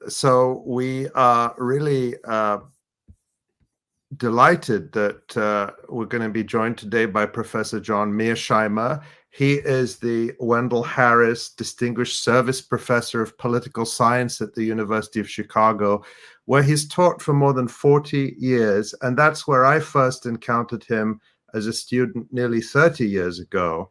So we are really delighted that we're going to be joined today by Professor John Mearsheimer. He is the Wendell Harris Distinguished Service Professor of Political Science at the University of Chicago, where he's taught for more than 40 years. And that's where I first encountered him as a student nearly 30 years ago.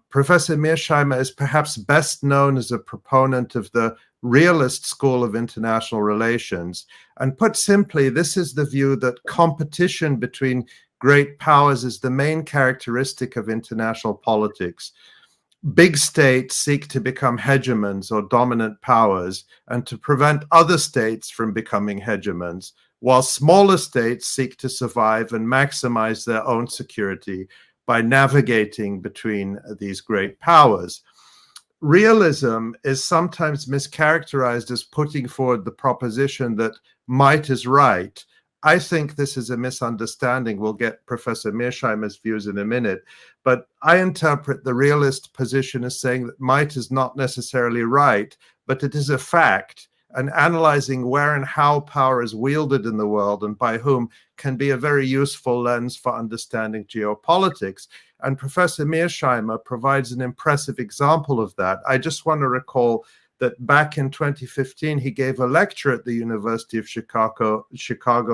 Professor Mearsheimer is perhaps best known as a proponent of the realist school of international relations. And put simply, this is the view that competition between great powers is the main characteristic of international politics. Big states seek to become hegemons or dominant powers and to prevent other states from becoming hegemons, while smaller states seek to survive and maximize their own security by navigating between these great powers. Realism is sometimes mischaracterized as putting forward the proposition that might is right. I think this is a misunderstanding. We'll get Professor Mearsheimer's views in a minute, but I interpret the realist position as saying that might is not necessarily right, but it is a fact, and analyzing where and how power is wielded in the world and by whom can be a very useful lens for understanding geopolitics. And Professor Mearsheimer provides an impressive example of that. I just want to recall that back in 2015, he gave a lecture at the University of Chicago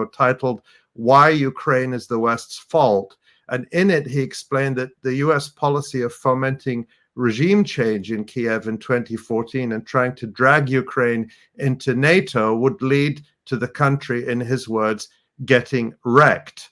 titled, "Why Ukraine is the West's Fault." And in it, he explained that the US policy of fomenting regime change in Kiev in 2014 and trying to drag Ukraine into NATO would lead to the country, in his words, getting wrecked.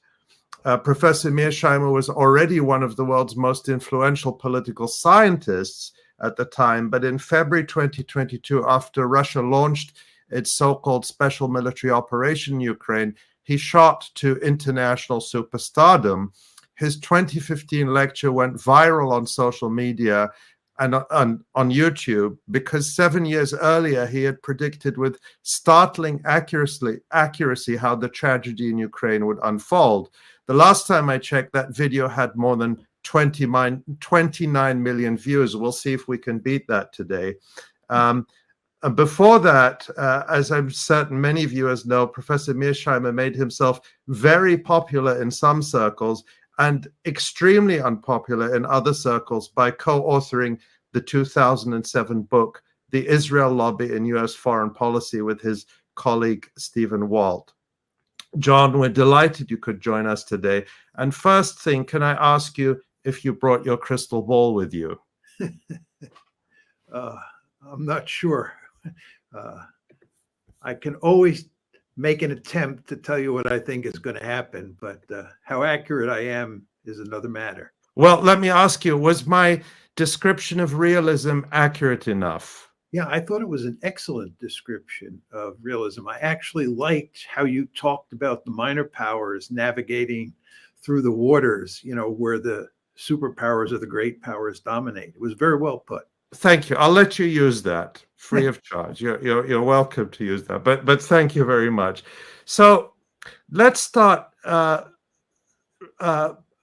Professor Mearsheimer was already one of the world's most influential political scientists at the time, but in February 2022, after Russia launched its so-called special military operation in Ukraine, he shot to international superstardom. His 2015 lecture went viral on social media and on YouTube because 7 years earlier he had predicted with startling accuracy how the tragedy in Ukraine would unfold. The last time I checked, that video had more than 29 million views. We'll see if we can beat that today. Before that, as I'm certain many viewers know, Professor Mearsheimer made himself very popular in some circles and extremely unpopular in other circles by co-authoring the 2007 book, The Israel Lobby in U.S. Foreign Policy, with his colleague Stephen Walt. John, we're delighted you could join us today. And first thing, can I ask you if you brought your crystal ball with you? I'm not sure. I can always make an attempt to tell you what I think is going to happen, but how accurate I am is another matter. Well, let me ask you, was my description of realism accurate enough? Yeah, I thought it was an excellent description of realism. I actually liked how you talked about the minor powers navigating through the waters, you know, where the superpowers or the great powers dominate. It was very well put. Thank you. I'll let you use that free of charge. You're welcome to use that. But thank you very much. So let's start.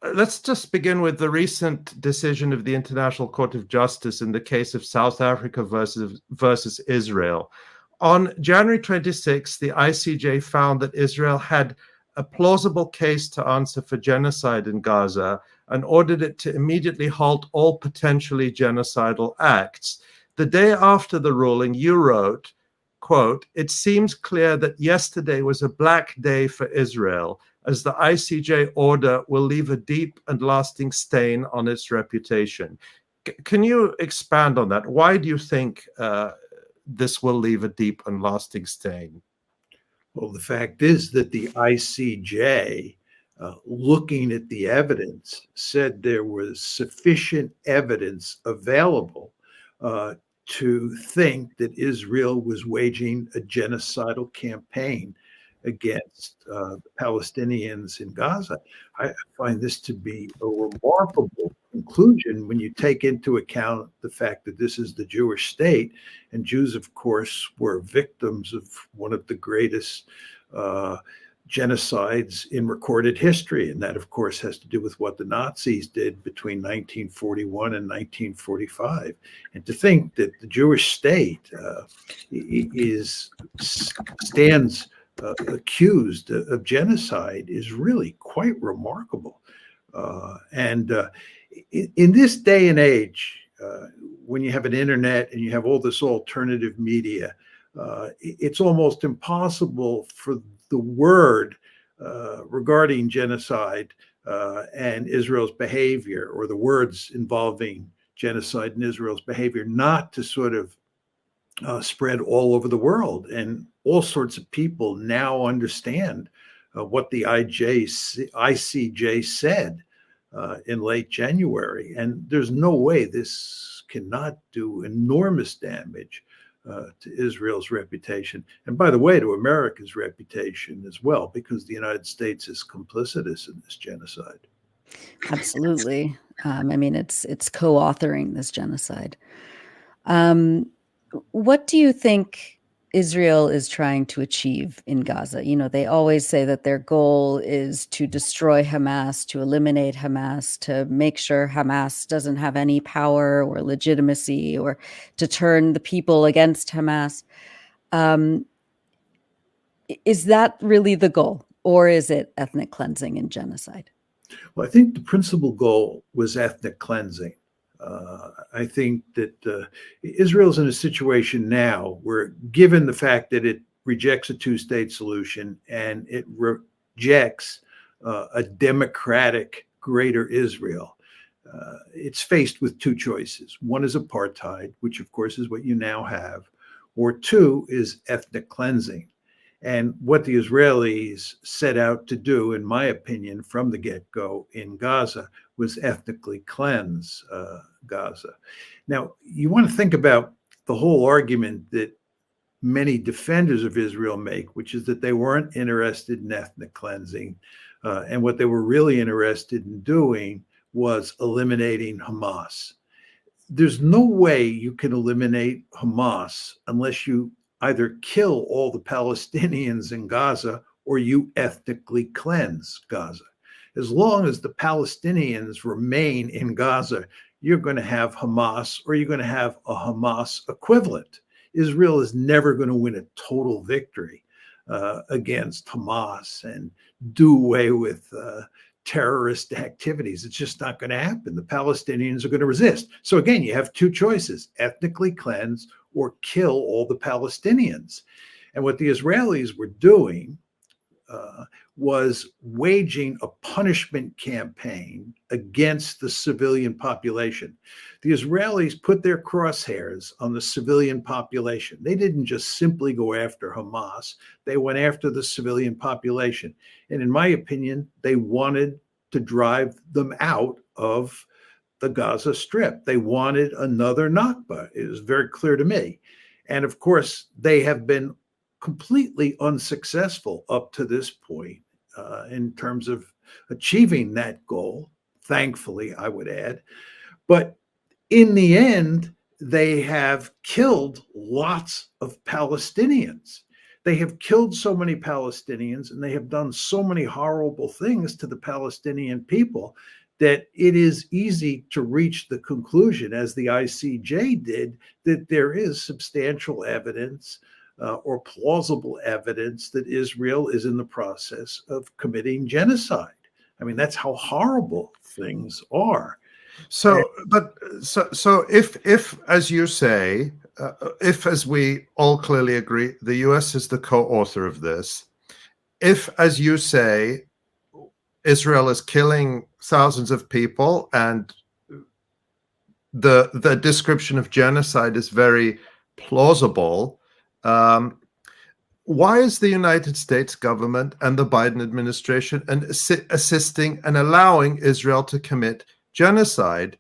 Let's just begin with the recent decision of the International Court of Justice in the case of South Africa versus Israel. On January 26, the ICJ found that Israel had a plausible case to answer for genocide in Gaza and ordered it to immediately halt all potentially genocidal acts. The day after the ruling, you wrote, quote, "It seems clear that yesterday was a black day for Israel, as the ICJ order will leave a deep and lasting stain on its reputation." Can you expand on that? Why do you think this will leave a deep and lasting stain? Well, the fact is that the ICJ, looking at the evidence, said there was sufficient evidence available to think that Israel was waging a genocidal campaign against the Palestinians in Gaza. I find this to be a remarkable conclusion when you take into account the fact that this is the Jewish state, and Jews, of course, were victims of one of the greatest genocides in recorded history. And that, of course, has to do with what the Nazis did between 1941 and 1945. And to think that the Jewish state is stands accused of genocide is really quite remarkable. And in this day and age, when you have an internet and you have all this alternative media, it's almost impossible for the word regarding genocide and Israel's behavior, or the words involving genocide and Israel's behavior, not to sort of spread all over the world. And all sorts of people now understand what the ICJ said in late January. And there's no way this cannot do enormous damage to Israel's reputation. And by the way, to America's reputation as well, because the United States is complicitous in this genocide. Absolutely. I mean, it's co-authoring this genocide. What do you think Israel is trying to achieve in Gaza? You know, they always say that their goal is to destroy Hamas, to eliminate Hamas, to make sure Hamas doesn't have any power or legitimacy, or to turn the people against Hamas. Is that really the goal, or is it ethnic cleansing and genocide? Well, I think the principal goal was ethnic cleansing. I think that Israel's in a situation now where, given the fact that it rejects a two-state solution and it rejects a democratic greater Israel, it's faced with two choices. One is apartheid, which of course is what you now have, or two is ethnic cleansing. And what the Israelis set out to do, in my opinion, from the get-go in Gaza, was ethnically cleanse Gaza. Now, you want to think about the whole argument that many defenders of Israel make, which is that they weren't interested in ethnic cleansing, and what they were really interested in doing was eliminating Hamas. There's no way you can eliminate Hamas unless you either kill all the Palestinians in Gaza or you ethnically cleanse Gaza. As long as the Palestinians remain in Gaza, you're going to have Hamas, or you're going to have a Hamas equivalent. Israel is never going to win a total victory against Hamas and do away with terrorist activities. It's just not going to happen. The Palestinians are going to resist. So again, you have two choices: ethnically cleanse or kill all the Palestinians. And what the Israelis were doing was waging a punishment campaign against the civilian population. The Israelis put their crosshairs on the civilian population. They didn't just simply go after Hamas. They went after the civilian population. And in my opinion, they wanted to drive them out of the Gaza Strip. They wanted another Nakba. It was very clear to me. And of course, they have been completely unsuccessful up to this point in terms of achieving that goal, thankfully, I would add. But in the end, they have killed lots of Palestinians. They have killed so many Palestinians, and they have done so many horrible things to the Palestinian people, that it is easy to reach the conclusion, as the ICJ did, that there is substantial evidence or plausible evidence that Israel is in the process of committing genocide. I mean, that's how horrible things are. So if, as you say, if, as we all clearly agree, the U.S. is the co-author of this, if, as you say, Israel is killing thousands of people and the description of genocide is very plausible, why is the United States government and the Biden administration assisting and allowing Israel to commit genocide?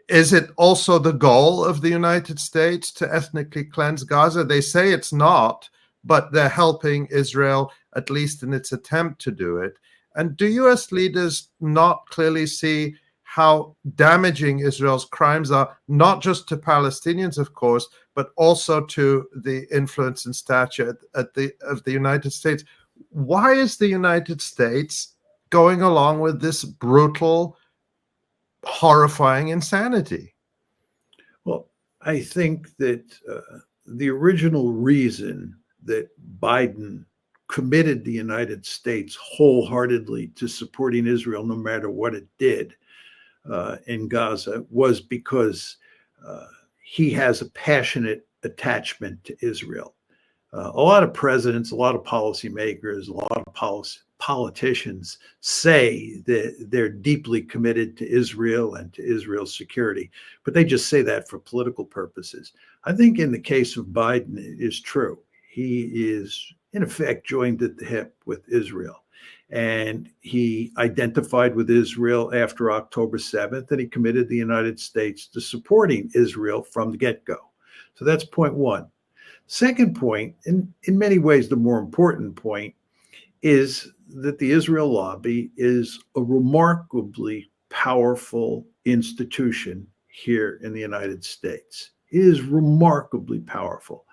Is it also the goal of the United States to ethnically cleanse Gaza? They say it's not, but they're helping Israel, at least in its attempt to do it. And do U.S. leaders not clearly see how damaging Israel's crimes are, not just to Palestinians, of course, but also to the influence and stature of the United States? Why is the United States going along with this brutal, horrifying insanity? Well, I think that the original reason that Biden committed the United States wholeheartedly to supporting Israel no matter what it did in Gaza was because he has a passionate attachment to Israel. A lot of presidents, a lot of policymakers, a lot of politicians say that they're deeply committed to Israel and to Israel's security, but they just say that for political purposes. I think in the case of Biden, it is true. He is, in effect, joined at the hip with Israel. And he identified with Israel after October 7th, and he committed the United States to supporting Israel from the get-go. So that's point one. Second point, and in many ways the more important point, is that the Israel lobby is a remarkably powerful institution here in the United States. It is remarkably powerful.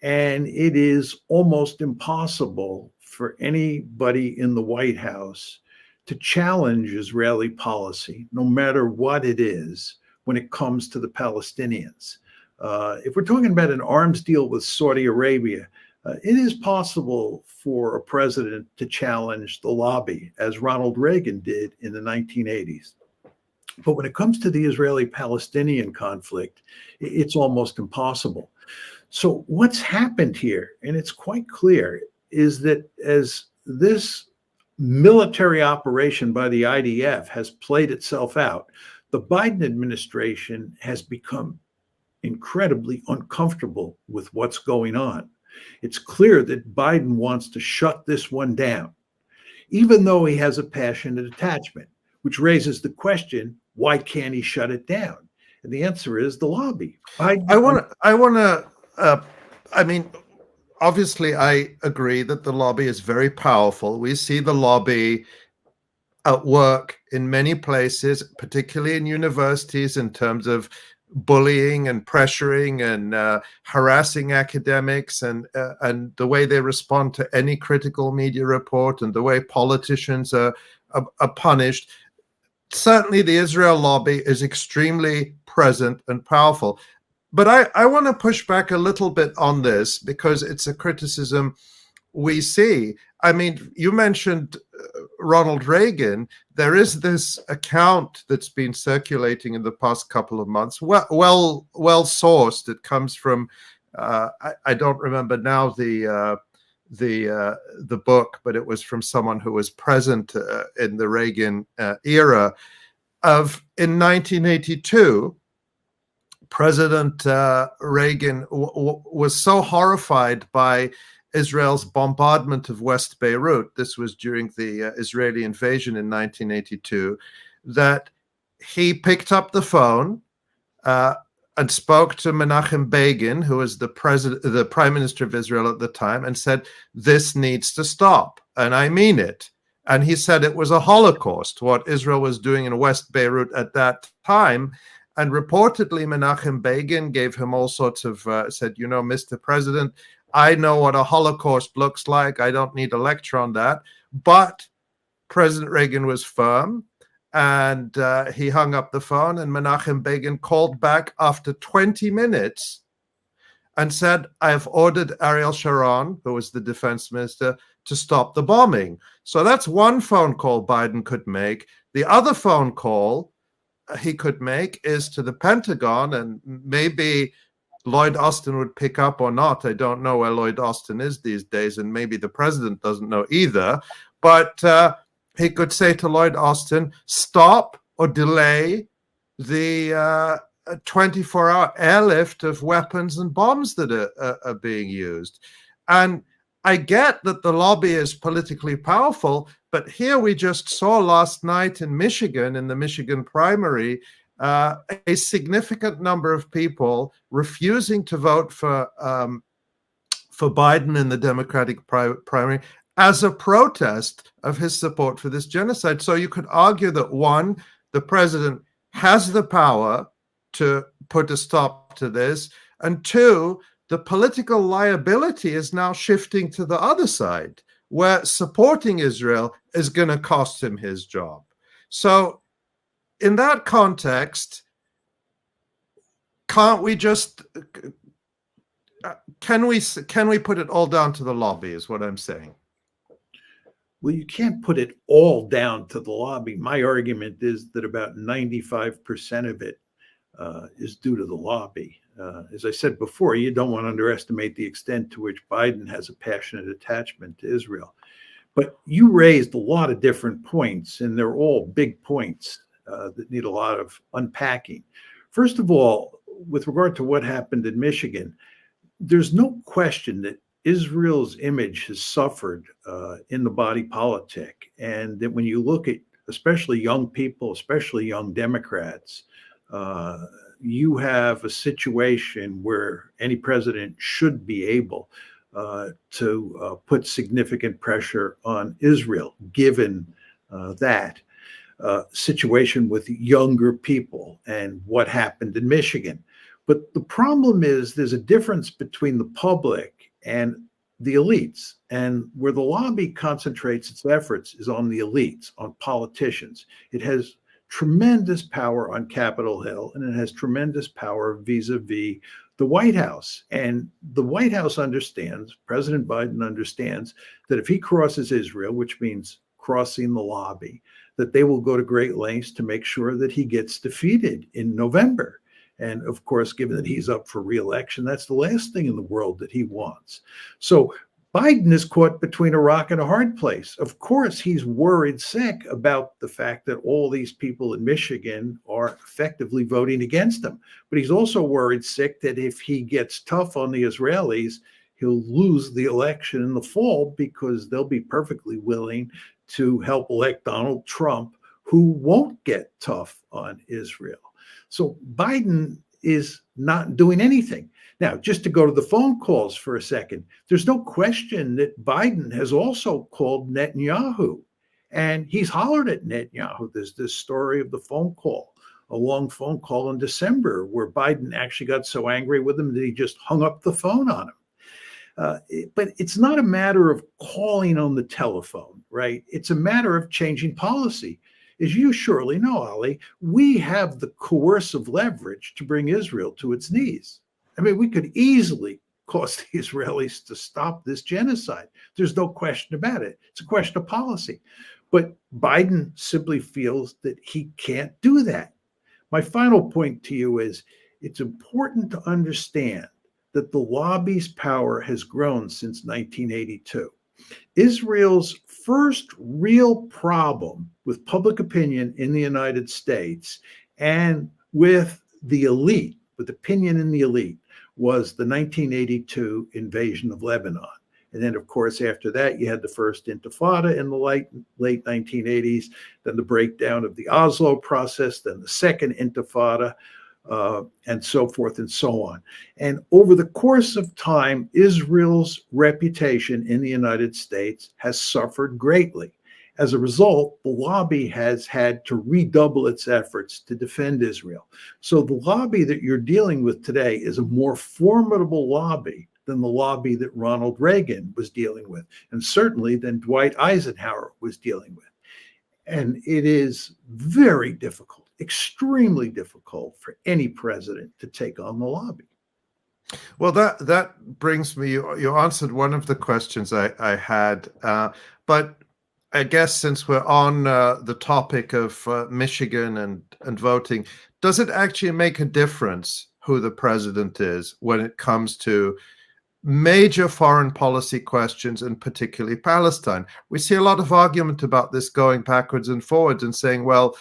And it is almost impossible for anybody in the White House to challenge Israeli policy, no matter what it is, when it comes to the Palestinians. If we're talking about an arms deal with Saudi Arabia, it is possible for a president to challenge the lobby, as Ronald Reagan did in the 1980s. But when it comes to the Israeli-Palestinian conflict, it's almost impossible. So what's happened here, and it's quite clear, is that as this military operation by the IDF has played itself out, the Biden administration has become incredibly uncomfortable with what's going on. It's clear that Biden wants to shut this one down, even though he has a passionate attachment, which raises the question, why can't he shut it down? And the answer is the lobby. I mean, obviously, I agree that the lobby is very powerful. We see the lobby at work in many places, particularly in universities, in terms of bullying and pressuring and harassing academics, and the way they respond to any critical media report, and the way politicians are punished. Certainly, the Israel lobby is extremely present and powerful. But I want to push back a little bit on this, because it's a criticism we see. I mean, you mentioned Ronald Reagan. There is this account that's been circulating in the past couple of months, well sourced. It comes from I don't remember now the book, but it was from someone who was present in the Reagan era. In 1982. President Reagan was so horrified by Israel's bombardment of West Beirut, this was during the Israeli invasion in 1982, that he picked up the phone and spoke to Menachem Begin, who was the prime minister of Israel at the time, and said, this needs to stop, and I mean it. And he said it was a Holocaust, what Israel was doing in West Beirut at that time. And reportedly, Menachem Begin gave him all sorts of, said, you know, Mr. President, I know what a Holocaust looks like. I don't need a lecture on that. But President Reagan was firm, and he hung up the phone, and Menachem Begin called back after 20 minutes and said, I have ordered Ariel Sharon, who was the defense minister, to stop the bombing. So that's one phone call Biden could make. The other phone call he could make is to the Pentagon, and maybe Lloyd Austin would pick up or not. I don't know where Lloyd Austin is these days, and maybe the president doesn't know either. But he could say to Lloyd Austin, stop or delay the 24-hour airlift of weapons and bombs that are being used. And I get that the lobby is politically powerful, but here we just saw last night in Michigan, in the Michigan primary, a significant number of people refusing to vote for Biden in the Democratic primary as a protest of his support for this genocide. So you could argue that, one, the president has the power to put a stop to this, and two, the political liability is now shifting to the other side, where supporting Israel is going to cost him his job. So in that context, can't we just can we put it all down to the lobby, is what I'm saying. Well, you can't put it all down to the lobby. My argument is that about 95% of it is due to the lobby. As I said before, you don't want to underestimate the extent to which Biden has a passionate attachment to Israel. But you raised a lot of different points, and they're all big points that need a lot of unpacking. First of all, with regard to what happened in Michigan, there's no question that Israel's image has suffered in the body politic, and that when you look at especially young people, especially young Democrats, you have a situation where any president should be able to put significant pressure on Israel, given that situation with younger people and what happened in Michigan. But the problem is there's a difference between the public and the elites. And where the lobby concentrates its efforts is on the elites, on politicians. It has tremendous power on Capitol Hill, and it has tremendous power vis-a-vis the White House. And the White House understands, President Biden understands, that if he crosses Israel, which means crossing the lobby, that they will go to great lengths to make sure that he gets defeated in November. And of course, given that he's up for re-election, that's the last thing in the world that he wants. So Biden is caught between a rock and a hard place. Of course, he's worried sick about the fact that all these people in Michigan are effectively voting against him. But he's also worried sick that if he gets tough on the Israelis, he'll lose the election in the fall, because they'll be perfectly willing to help elect Donald Trump, who won't get tough on Israel. So Biden is not doing anything. Now, just to go to the phone calls for a second, there's no question that Biden has also called Netanyahu, and he's hollered at Netanyahu. There's this story of the phone call, a long phone call in December, where Biden actually got so angry with him that he just hung up the phone on him. But it's not a matter of calling on the telephone, right? It's a matter of changing policy. As you surely know, Ali, we have the coercive leverage to bring Israel to its knees. I mean, we could easily cause the Israelis to stop this genocide. There's no question about it. It's a question of policy. But Biden simply feels that he can't do that. My final point to you is it's important to understand that the lobby's power has grown since 1982. Israel's first real problem with public opinion in the United States and with the elite, with opinion in the elite, was the 1982 invasion of Lebanon. And then, of course, after that, you had the first Intifada in the late 1980s, then the breakdown of the Oslo process, then the second Intifada, and so forth and so on. And over the course of time, Israel's reputation in the United States has suffered greatly. As a result, the lobby has had to redouble its efforts to defend Israel. So the lobby that you're dealing with today is a more formidable lobby than the lobby that Ronald Reagan was dealing with, and certainly than Dwight Eisenhower was dealing with. And it is very difficult, extremely difficult for any president to take on the lobby. Well, that brings me, you answered one of the questions I had, but I guess since we're on the topic of Michigan and voting, does it actually make a difference who the president is when it comes to major foreign policy questions, and particularly Palestine? We see a lot of argument about this going backwards and forwards and saying, well,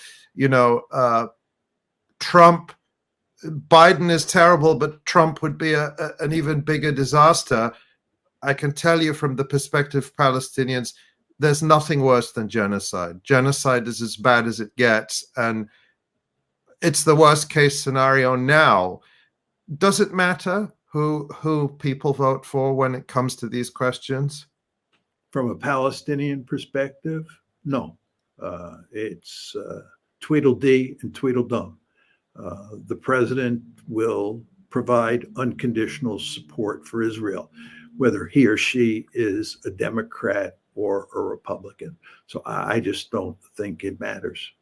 Biden is terrible, but Trump would be an even bigger disaster. I can tell you from the perspective of Palestinians, there's nothing worse than genocide. Genocide is as bad as it gets, and it's the worst case scenario now. Does it matter who people vote for when it comes to these questions? From a Palestinian perspective, no. It's Tweedledee and Tweedledum. The president will provide unconditional support for Israel, whether he or she is a Democrat or a Republican. So I just don't think it matters.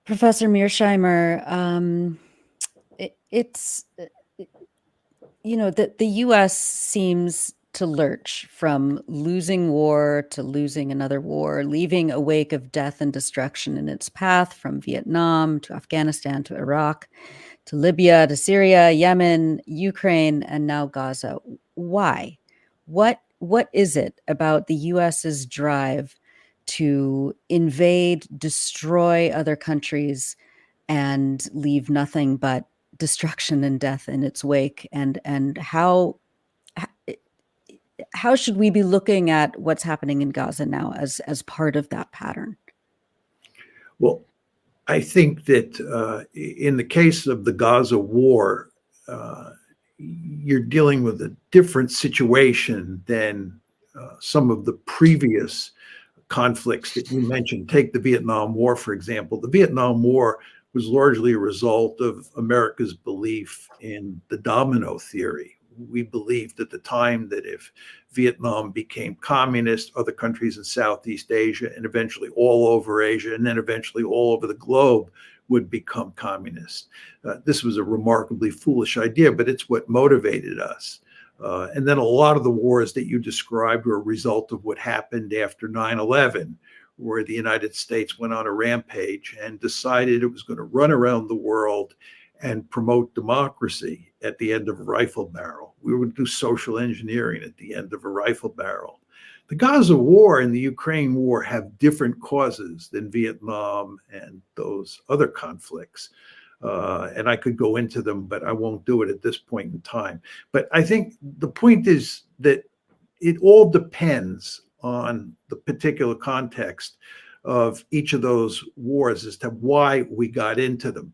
Professor Mearsheimer, it's that the U.S. seems to lurch from losing war to losing another war, leaving a wake of death and destruction in its path from Vietnam to Afghanistan to Iraq to Libya to Syria, Yemen, Ukraine, and now Gaza. Why? What is it about the U.S.'s drive to invade, destroy other countries, and leave nothing but destruction and death in its wake? And how should we be looking at what's happening in Gaza now as part of that pattern? Well, I think that in the case of the Gaza war, you're dealing with a different situation than some of the previous conflicts that you mentioned. Take the Vietnam War, for example. The Vietnam War was largely a result of America's belief in the domino theory. We believed at the time that if Vietnam became communist, other countries in Southeast Asia and eventually all over Asia and then eventually all over the globe would become communist. This was a remarkably foolish idea, but it's what motivated us. And then a lot of the wars that you described were a result of what happened after 9/11, where the United States went on a rampage and decided it was going to run around the world and promote democracy at the end of a rifle barrel. We would do social engineering at the end of a rifle barrel. The Gaza war and the Ukraine war have different causes than Vietnam and those other conflicts. And I could go into them, but I won't do it at this point in time. But I think the point is that it all depends on the particular context of each of those wars as to why we got into them.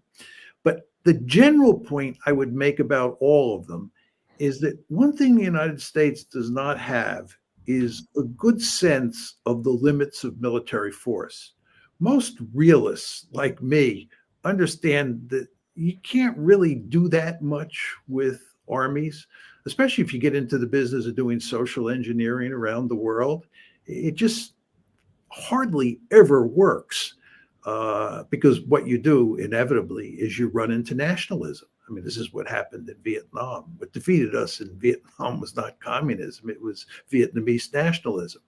But the general point I would make about all of them is that one thing the United States does not have is a good sense of the limits of military force. Most realists like me understand that you can't really do that much with armies, especially if you get into the business of doing social engineering around the world. It just hardly ever works because what you do inevitably is you run into nationalism. I mean, this is what happened in Vietnam. What defeated us in Vietnam was not communism, it was Vietnamese nationalism.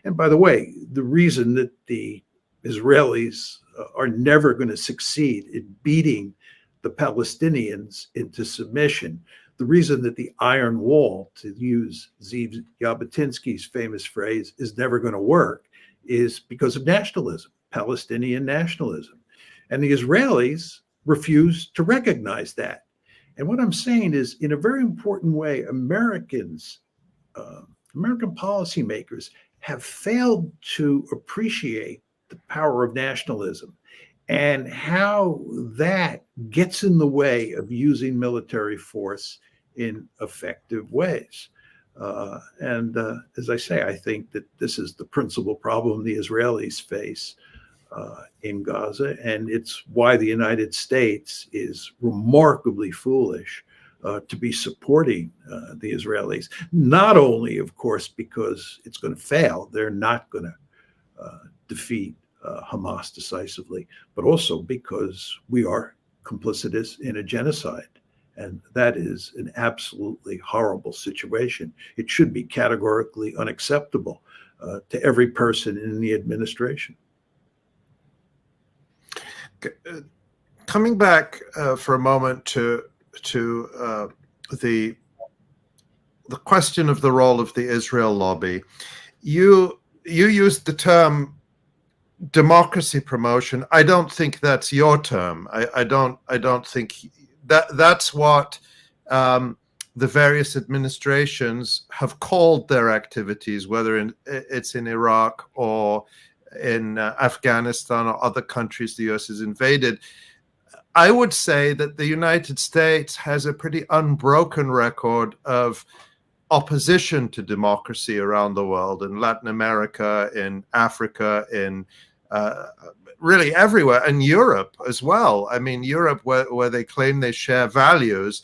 And by the way, the reason that the Israelis are never going to succeed in beating the Palestinians into submission, the reason that the Iron Wall, to use Zeev Jabotinsky's famous phrase, is never going to work is because of nationalism, Palestinian nationalism. And the Israelis refuse to recognize that. And what I'm saying is, in a very important way, American policymakers have failed to appreciate the power of nationalism and how that gets in the way of using military force in effective ways. As I say, I think that this is the principal problem the Israelis face in Gaza, and it's why the United States is remarkably foolish to be supporting the Israelis. Not only, of course, because it's going to fail, they're not going to defeat Hamas decisively, but also because we are complicitous in a genocide. And that is an absolutely horrible situation. It should be categorically unacceptable to every person in the administration. Coming back for a moment to the question of the role of the Israel lobby, you used the term democracy promotion. I don't think that's your term. I don't think that's what the various administrations have called their activities, whether it's in Iraq or in Afghanistan or other countries the US has invaded. I would say that the United States has a pretty unbroken record of opposition to democracy around the world, in Latin America, in Africa, in really everywhere, and Europe as well. I mean, Europe, where they claim they share values.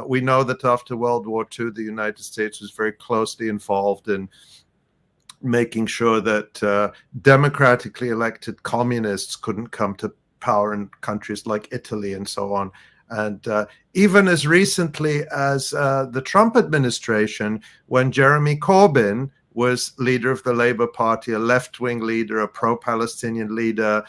We know that after World War II, the United States was very closely involved in making sure that democratically elected communists couldn't come to power in countries like Italy and so on. And even as recently as the Trump administration, when Jeremy Corbyn was leader of the Labour Party, a left-wing leader, a pro-Palestinian leader,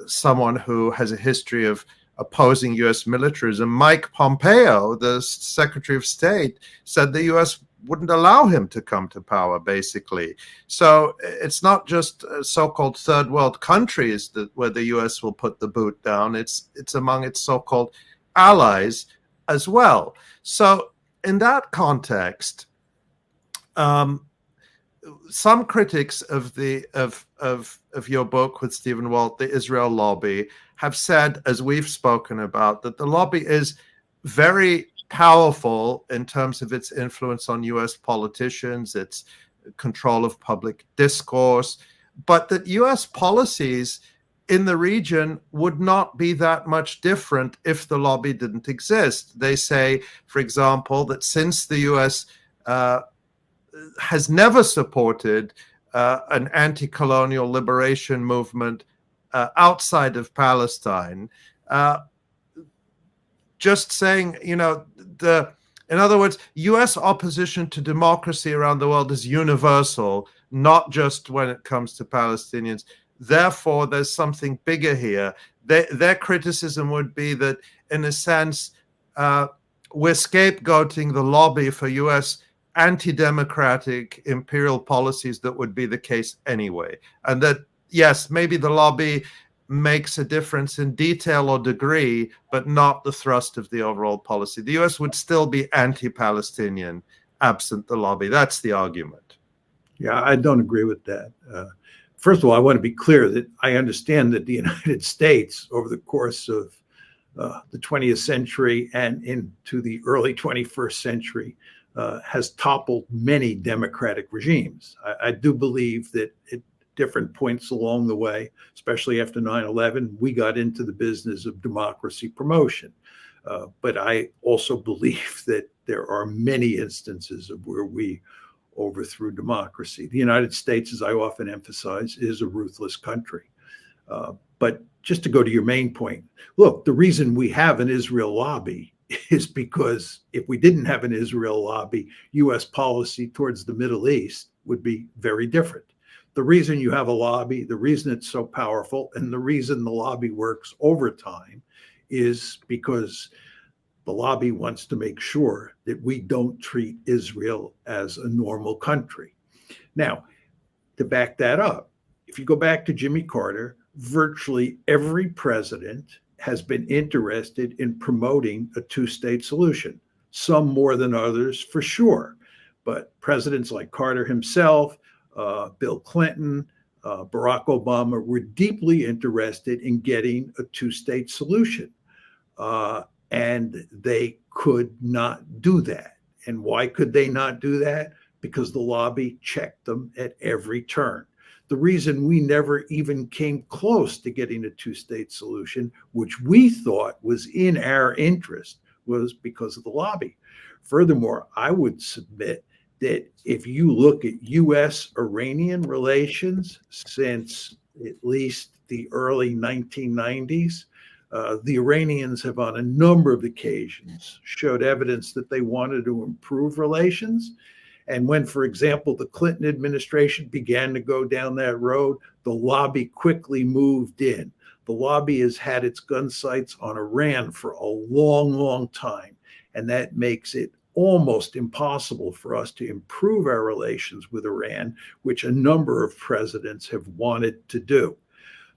someone who has a history of opposing U.S. militarism, Mike Pompeo, the Secretary of State, said the U.S. wouldn't allow him to come to power, basically. So it's not just so-called third world countries where the U.S. will put the boot down. It's among its so-called allies as well. So in that context, some critics of your book with Stephen Walt, The Israel Lobby, have said, as we've spoken about, that the lobby is very powerful in terms of its influence on U.S. politicians, its control of public discourse, but that U.S. policies in the region would not be that much different if the lobby didn't exist. They say, for example, that since the U.S. Has never supported an anti-colonial liberation movement outside of Palestine, just saying, in other words, U.S. opposition to democracy around the world is universal, not just when it comes to Palestinians. Therefore, there's something bigger here. Their criticism would be that, in a sense, we're scapegoating the lobby for U.S. anti-democratic imperial policies that would be the case anyway. And that, yes, maybe the lobby makes a difference in detail or degree, but not the thrust of the overall policy. The U.S. would still be anti-Palestinian absent the lobby. That's the argument. Yeah, I don't agree with that. First of all, I want to be clear that I understand that the United States, over the course of the 20th century and into the early 21st century, has toppled many democratic regimes. I do believe that at different points along the way, especially after 9/11, we got into the business of democracy promotion. But I also believe that there are many instances of where we overthrew democracy. The United States, as I often emphasize, is a ruthless country. But just to go to your main point, look, the reason we have an Israel lobby is because if we didn't have an Israel lobby, U.S. policy towards the Middle East would be very different. The reason you have a lobby, the reason it's so powerful, and the reason the lobby works over time is because the lobby wants to make sure that we don't treat Israel as a normal country. Now, to back that up, if you go back to Jimmy Carter, virtually every president has been interested in promoting a two-state solution, some more than others for sure. But presidents like Carter himself, Bill Clinton, Barack Obama were deeply interested in getting a two-state solution. And they could not do that. And why could they not do that? Because the lobby checked them at every turn. The reason we never even came close to getting a two-state solution, which we thought was in our interest, was because of the lobby. Furthermore, I would submit that if you look at U.S.-Iranian relations since at least the early 1990s, the Iranians have on a number of occasions showed evidence that they wanted to improve relations. And when, for example, the Clinton administration began to go down that road, the lobby quickly moved in. The lobby has had its gun sights on Iran for a long, long time. And that makes it almost impossible for us to improve our relations with Iran, which a number of presidents have wanted to do.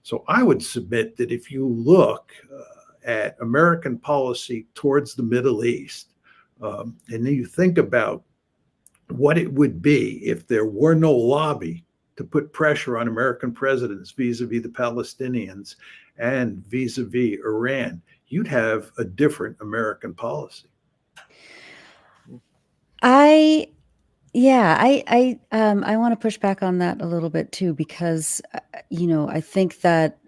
So I would submit that if you look at American policy towards the Middle East, and then you think about what it would be if there were no lobby to put pressure on American presidents vis-a-vis the Palestinians and vis-a-vis Iran, you'd have a different American policy. I want to push back on that a little bit too, because, I think that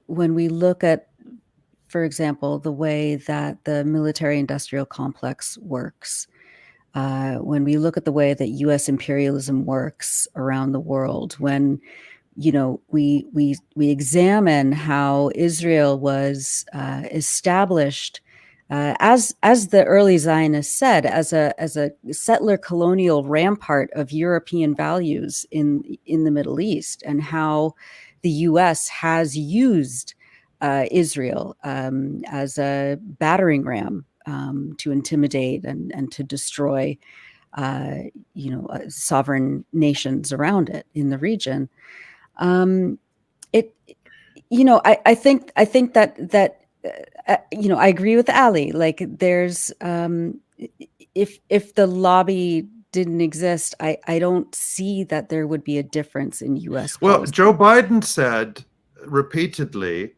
when we look at, for example, the way that the military-industrial complex works, when we look at the way that U.S. imperialism works around the world, when we examine how Israel was established as the early Zionists said, as a settler colonial rampart of European values in the Middle East, and how the U.S. has used Israel as a battering ram to intimidate and to destroy sovereign nations around it in the region. It, I think that I agree with Ali. Like, there's if the lobby didn't exist, I don't see that there would be a difference in U.S. Well, policy. Joe Biden said repeatedly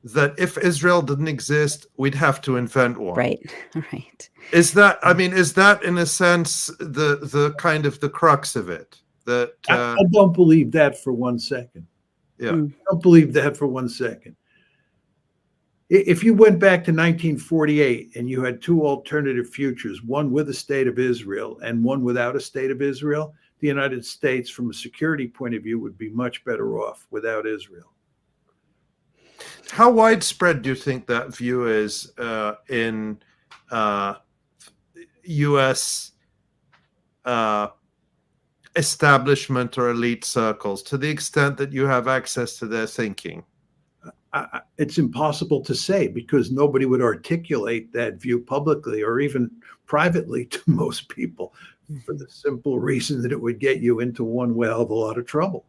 that if Israel didn't exist, we'd have to invent one. Right, right. Is that, I mean, is that in a sense the kind of the crux of it? That I don't believe that for 1 second. Yeah. I don't believe that for 1 second. If you went back to 1948 and you had two alternative futures, one with a state of Israel and one without a state of Israel, the United States, from a security point of view, would be much better off without Israel. How widespread do you think that view is in U.S. Establishment or elite circles, to the extent that you have access to their thinking? It's impossible to say, because nobody would articulate that view publicly or even privately to most people, for the simple reason that it would get you into one well of a lot of trouble.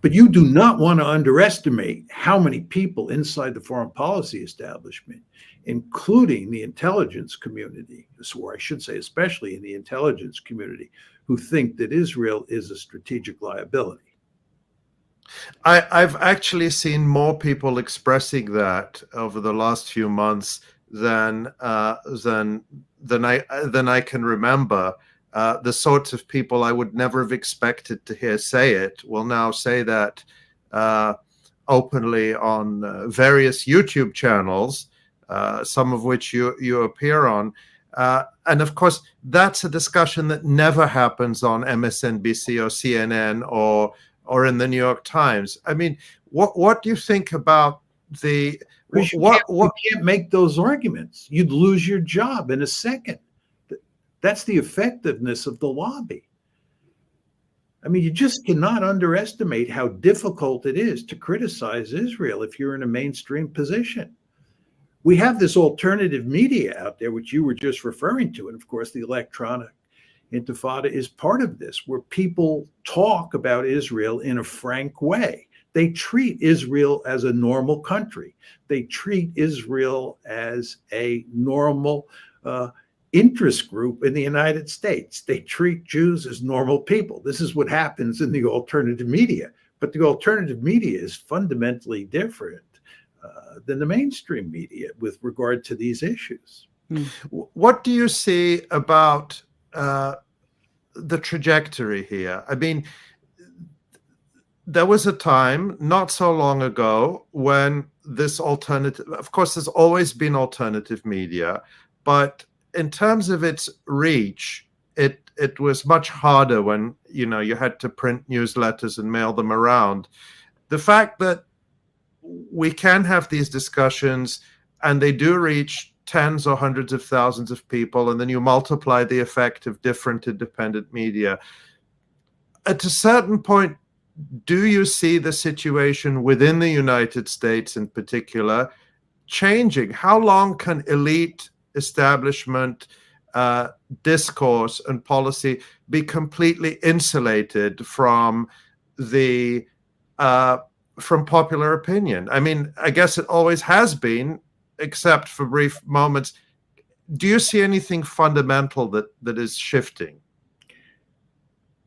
But you do not want to underestimate how many people inside the foreign policy establishment, including the intelligence community, or I should say especially in the intelligence community, who think that Israel is a strategic liability. I've actually seen more people expressing that over the last few months than I can remember. The sorts of people I would never have expected to hear say it will now say that openly on various YouTube channels, some of which you appear on. And of course, that's a discussion that never happens on MSNBC or CNN or in the New York Times. I mean, what do you think about the you can't make those arguments? You'd lose your job in a second. That's the effectiveness of the lobby. I mean, you just cannot underestimate how difficult it is to criticize Israel if you're in a mainstream position. We have this alternative media out there, which you were just referring to. And of course, the electronic intifada is part of this, where people talk about Israel in a frank way. They treat Israel as a normal country. They treat Israel as a normal interest group in the United States. They treat Jews as normal people. This is what happens in the alternative media. But the alternative media is fundamentally different than the mainstream media with regard to these issues. What do you see about the trajectory here? I mean, there was a time not so long ago when this alternative, of course, there's always been alternative media, but in terms of its reach, it was much harder when you had to print newsletters and mail them around. The fact that we can have these discussions and they do reach tens or hundreds of thousands of people, and then you multiply the effect of different independent media. At a certain point, do you see the situation within the United States in particular changing? How long can elite establishment discourse and policy be completely insulated from from popular opinion? I mean, I guess it always has been, except for brief moments. Do you see anything fundamental that is shifting?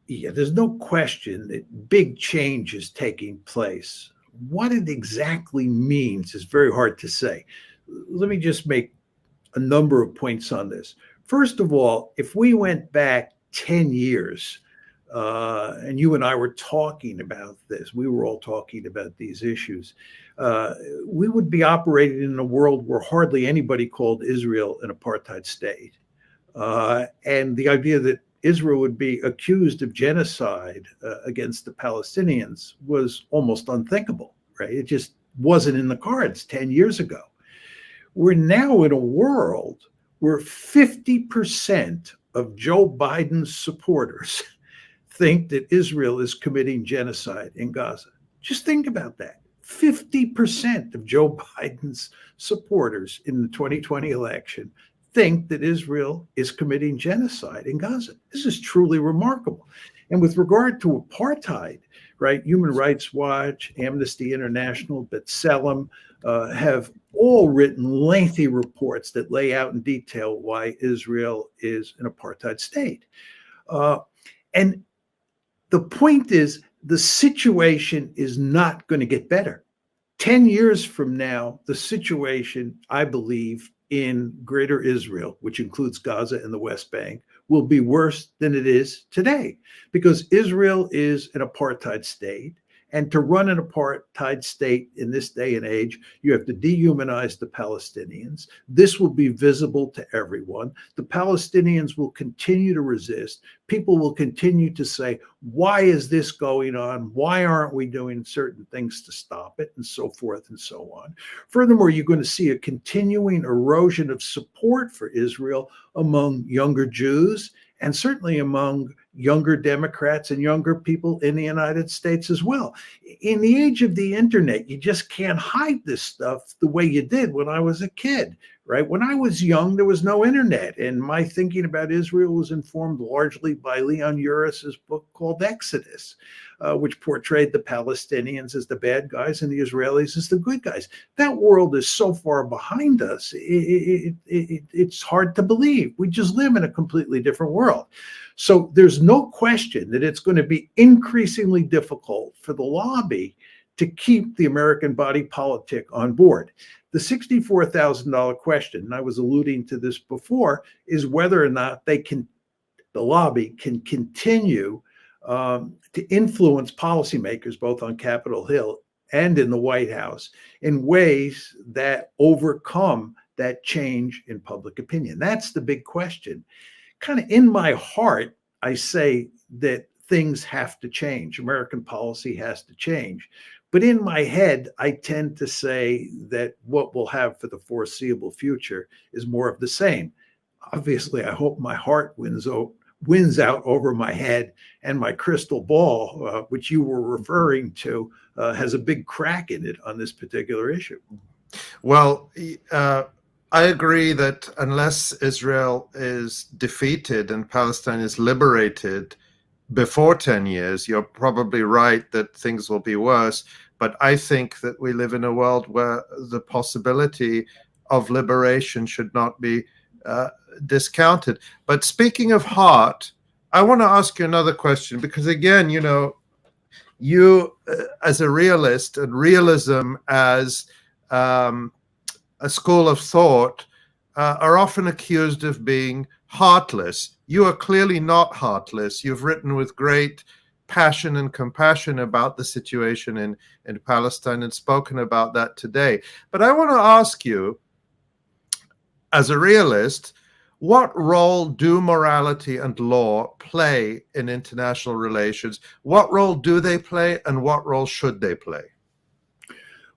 Yeah, there's no question that big change is taking place. What it exactly means is very hard to say. Let me just make a number of points on this. First of all, if we went back 10 years, and you and I were talking about this, we were all talking about these issues, we would be operating in a world where hardly anybody called Israel an apartheid state. And the idea that Israel would be accused of genocide against the Palestinians was almost unthinkable, right? It just wasn't in the cards 10 years ago. We're now in a world where 50% of Joe Biden's supporters think that Israel is committing genocide in Gaza. Just think about that. 50% of Joe Biden's supporters in the 2020 election think that Israel is committing genocide in Gaza. This is truly remarkable. And with regard to apartheid, right, Human Rights Watch, Amnesty International, B'Tselem have all written lengthy reports that lay out in detail why Israel is an apartheid state. And the point is, the situation is not going to get better. 10 years from now, the situation, I believe, in Greater Israel, which includes Gaza and the West Bank, will be worse than it is today, because Israel is an apartheid state. And to run an apartheid state in this day and age, you have to dehumanize the Palestinians. This will be visible to everyone. The Palestinians will continue to resist. People will continue to say, why is this going on? Why aren't we doing certain things to stop it? And so forth and so on. Furthermore, you're going to see a continuing erosion of support for Israel among younger Jews, and certainly among younger Democrats and younger people in the United States as well. In the age of the internet, you just can't hide this stuff the way you did when I was a kid, right? When I was young, there was no internet, and my thinking about Israel was informed largely by Leon Uris's book called Exodus, which portrayed the Palestinians as the bad guys and the Israelis as the good guys. That world is so far behind us, it's hard to believe. We just live in a completely different world. So there's no question that it's going to be increasingly difficult for the lobby to keep the American body politic on board. The $64,000 question, and I was alluding to this before, is whether or not the lobby can continue to influence policymakers both on Capitol Hill and in the White House in ways that overcome that change in public opinion. That's the big question. Kind of in my heart, I say that things have to change. American policy has to change. But in my head, I tend to say that what we'll have for the foreseeable future is more of the same. Obviously, I hope my heart wins out over my head, and my crystal ball, which you were referring to, has a big crack in it on this particular issue. Well, I agree that unless Israel is defeated and Palestine is liberated before 10 years, you're probably right that things will be worse. But I think that we live in a world where the possibility of liberation should not be discounted. But speaking of heart, I want to ask you another question, because again, you as a realist, and realism as a school of thought, are often accused of being heartless. You are clearly not heartless. You've written with great passion and compassion about the situation in Palestine and spoken about that today. But I want to ask you, as a realist, what role do morality and law play in international relations? What role do they play, and what role should they play?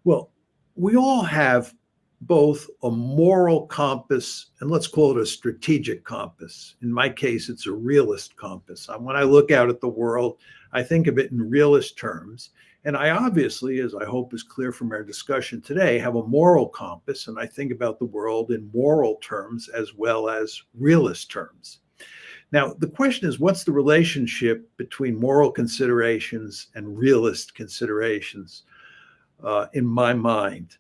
Well, we all have both a moral compass and let's call it a strategic compass. In my case, it's a realist compass. When I look out at the world, I think of it in realist terms. And I obviously, as I hope is clear from our discussion today, have a moral compass, and I think about the world in moral terms as well as realist terms. Now, the question is, what's the relationship between moral considerations and realist considerations in my mind?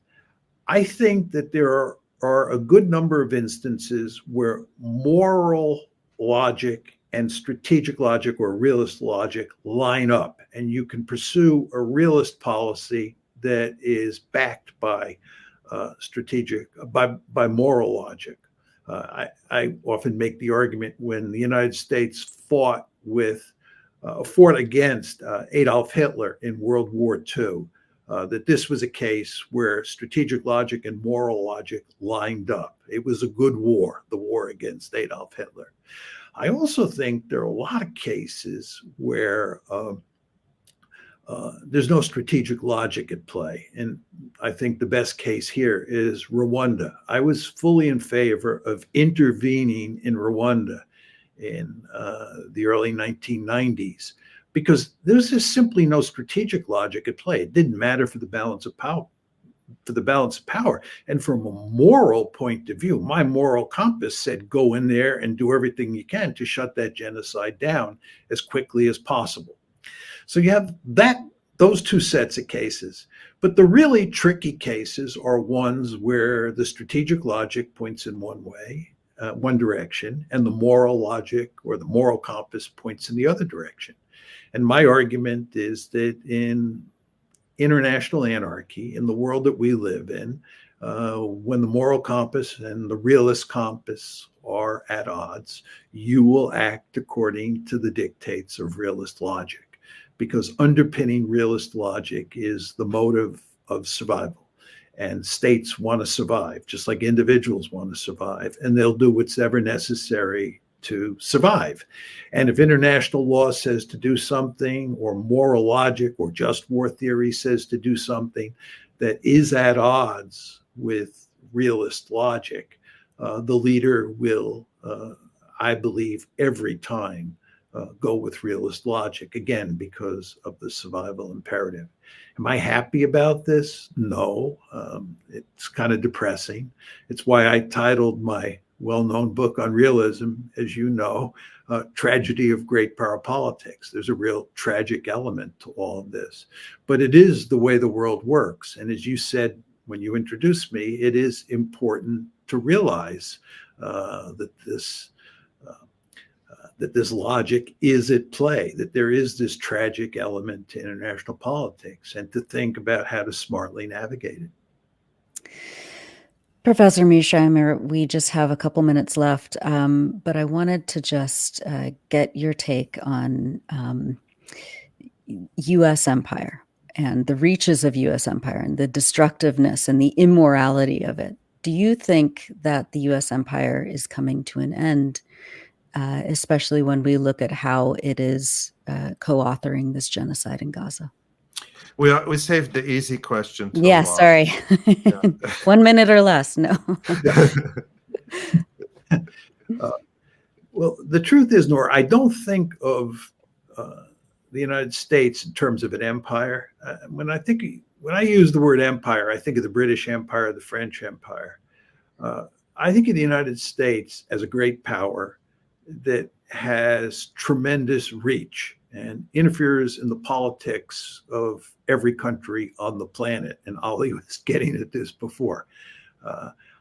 I think that there are a good number of instances where moral logic and strategic logic or realist logic line up, and you can pursue a realist policy that is backed by by moral logic. I often make the argument, when the United States fought against Adolf Hitler in World War II, that this was a case where strategic logic and moral logic lined up. It was a good war, the war against Adolf Hitler. I also think there are a lot of cases where there's no strategic logic at play. And I think the best case here is Rwanda. I was fully in favor of intervening in Rwanda in the early 1990s because there's just simply no strategic logic at play. It didn't matter for the balance of power. And from a moral point of view, my moral compass said go in there and do everything you can to shut that genocide down as quickly as possible. So you have those two sets of cases. But the really tricky cases are ones where the strategic logic points in one way, one direction, and the moral logic or the moral compass points in the other direction. And my argument is that in international anarchy, in the world that we live in, when the moral compass and the realist compass are at odds, you will act according to the dictates of realist logic, because underpinning realist logic is the motive of survival. And states want to survive, just like individuals want to survive, and they'll do what's ever necessary to survive. And if international law says to do something, or moral logic or just war theory says to do something that is at odds with realist logic, the leader will, I believe, every time go with realist logic, again, because of the survival imperative. Am I happy about this? No. It's kind of depressing. It's why I titled my well-known book on realism, as you know, Tragedy of Great Power Politics. There's a real tragic element to all of this. But it is the way the world works. And as you said when you introduced me, it is important to realize that this logic is at play, that there is this tragic element to international politics, and to think about how to smartly navigate it. Professor Mearsheimer, we just have a couple minutes left, but I wanted to just get your take on U.S. empire and the reaches of U.S. empire and the destructiveness and the immorality of it. Do you think that the U.S. empire is coming to an end, especially when we look at how it is co-authoring this genocide in Gaza? We saved the easy question. Yeah, sorry. Yeah. 1 minute or less. No. Well, the truth is, Nora, I don't think of the United States in terms of an empire. When I use the word empire, I think of the British Empire, the French Empire. I think of the United States as a great power that has tremendous reach and interferes in the politics of every country on the planet. And Ali was getting at this before.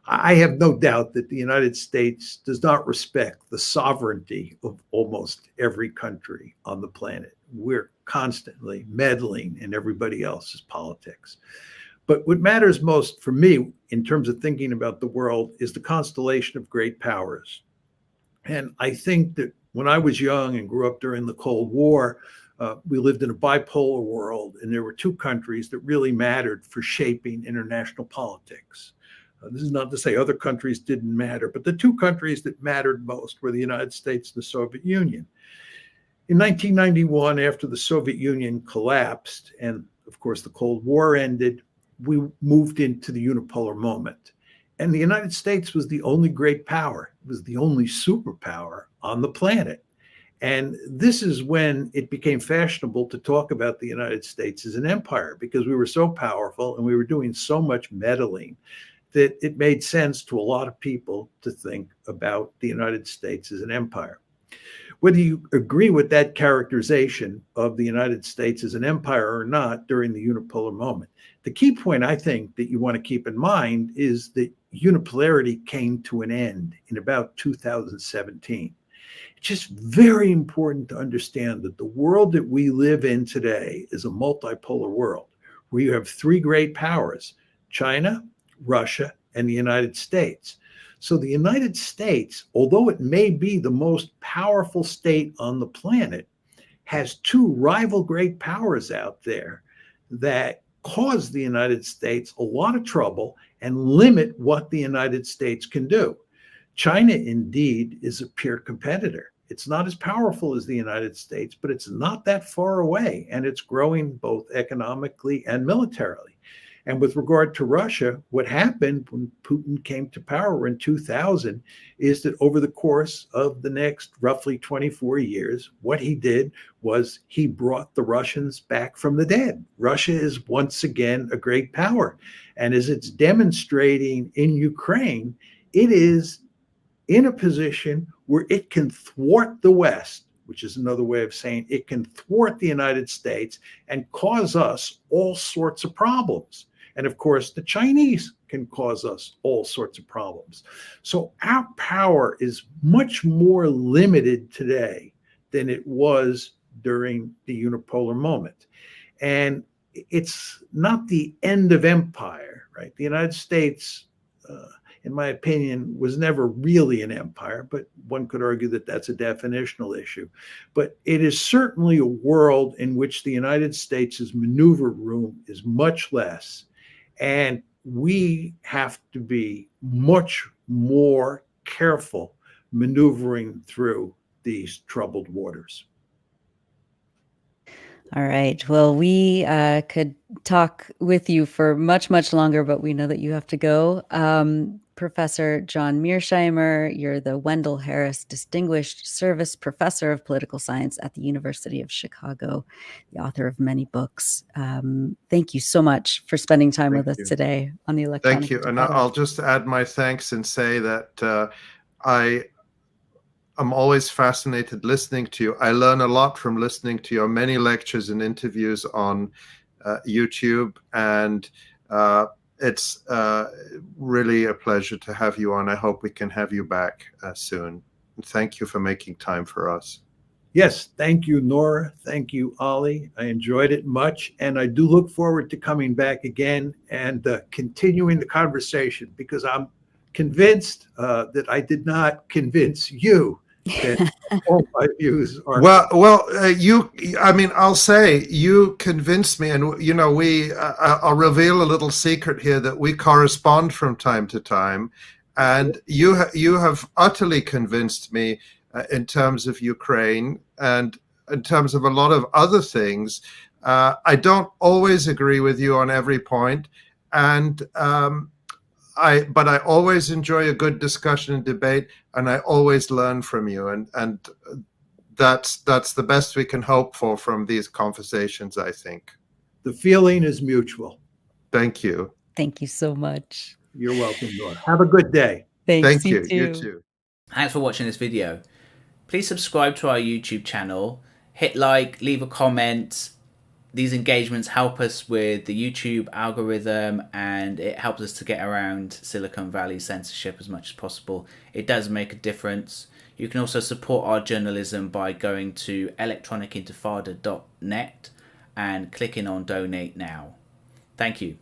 I have no doubt that the United States does not respect the sovereignty of almost every country on the planet. We're constantly meddling in everybody else's politics. But what matters most for me in terms of thinking about the world is the constellation of great powers. And I think that when I was young and grew up during the Cold War, we lived in a bipolar world, and there were two countries that really mattered for shaping international politics. This is not to say other countries didn't matter, but the two countries that mattered most were the United States and the Soviet Union. In 1991, after the Soviet Union collapsed, and of course the Cold War ended, we moved into the unipolar moment. And the United States was the only great power. It was the only superpower on the planet. And this is when it became fashionable to talk about the United States as an empire, because we were so powerful and we were doing so much meddling that it made sense to a lot of people to think about the United States as an empire. Whether you agree with that characterization of the United States as an empire or not during the unipolar moment, the key point I think that you want to keep in mind is that unipolarity came to an end in about 2017. It's just very important to understand that the world that we live in today is a multipolar world where you have three great powers: China, Russia, and the United States. So the United States, although it may be the most powerful state on the planet, has two rival great powers out there that cause the United States a lot of trouble and limit what the United States can do. China, indeed, is a peer competitor. It's not as powerful as the United States, but it's not that far away, and it's growing both economically and militarily. And with regard to Russia, what happened when Putin came to power in 2000 is that over the course of the next roughly 24 years, what he did was he brought the Russians back from the dead. Russia is once again a great power. And as it's demonstrating in Ukraine, it is in a position where it can thwart the West, which is another way of saying it can thwart the United States and cause us all sorts of problems. And of course, the Chinese can cause us all sorts of problems. So our power is much more limited today than it was during the unipolar moment. And it's not the end of empire, right? The United States, in my opinion, was never really an empire, but one could argue that that's a definitional issue. But it is certainly a world in which the United States' maneuver room is much less. And we have to be much more careful maneuvering through these troubled waters. All right. Well, we could talk with you for much, much longer, but we know that you have to go. Professor John Mearsheimer, you're the Wendell Harris Distinguished Service Professor of Political Science at the University of Chicago, the author of many books. Thank you so much for spending time with us today on the Electronic. Thank you. And I'll just add my thanks and say that I'm always fascinated listening to you. I learn a lot from listening to your many lectures and interviews on YouTube, and it's really a pleasure to have you on. I hope we can have you back soon. And thank you for making time for us. Yes, thank you, Nora. Thank you, Ollie. I enjoyed it much, and I do look forward to coming back again and continuing the conversation, because I'm convinced that I did not convince you that all my views are I'll say you convinced me, and I'll reveal a little secret here, that we correspond from time to time, and you have utterly convinced me in terms of Ukraine and in terms of a lot of other things. I don't always agree with you on every point, and but I always enjoy a good discussion and debate, and I always learn from you, and that's the best we can hope for from these conversations, I think. The feeling is mutual. Thank you. Thank you so much. You're welcome, Nora. Have a good day. Thanks. Thank you. You too. Thanks for watching this video. Please subscribe to our YouTube channel, hit like, leave a comment. These engagements help us with the YouTube algorithm, and it helps us to get around Silicon Valley censorship as much as possible. It does make a difference. You can also support our journalism by going to electronicintifada.net and clicking on Donate Now. Thank you.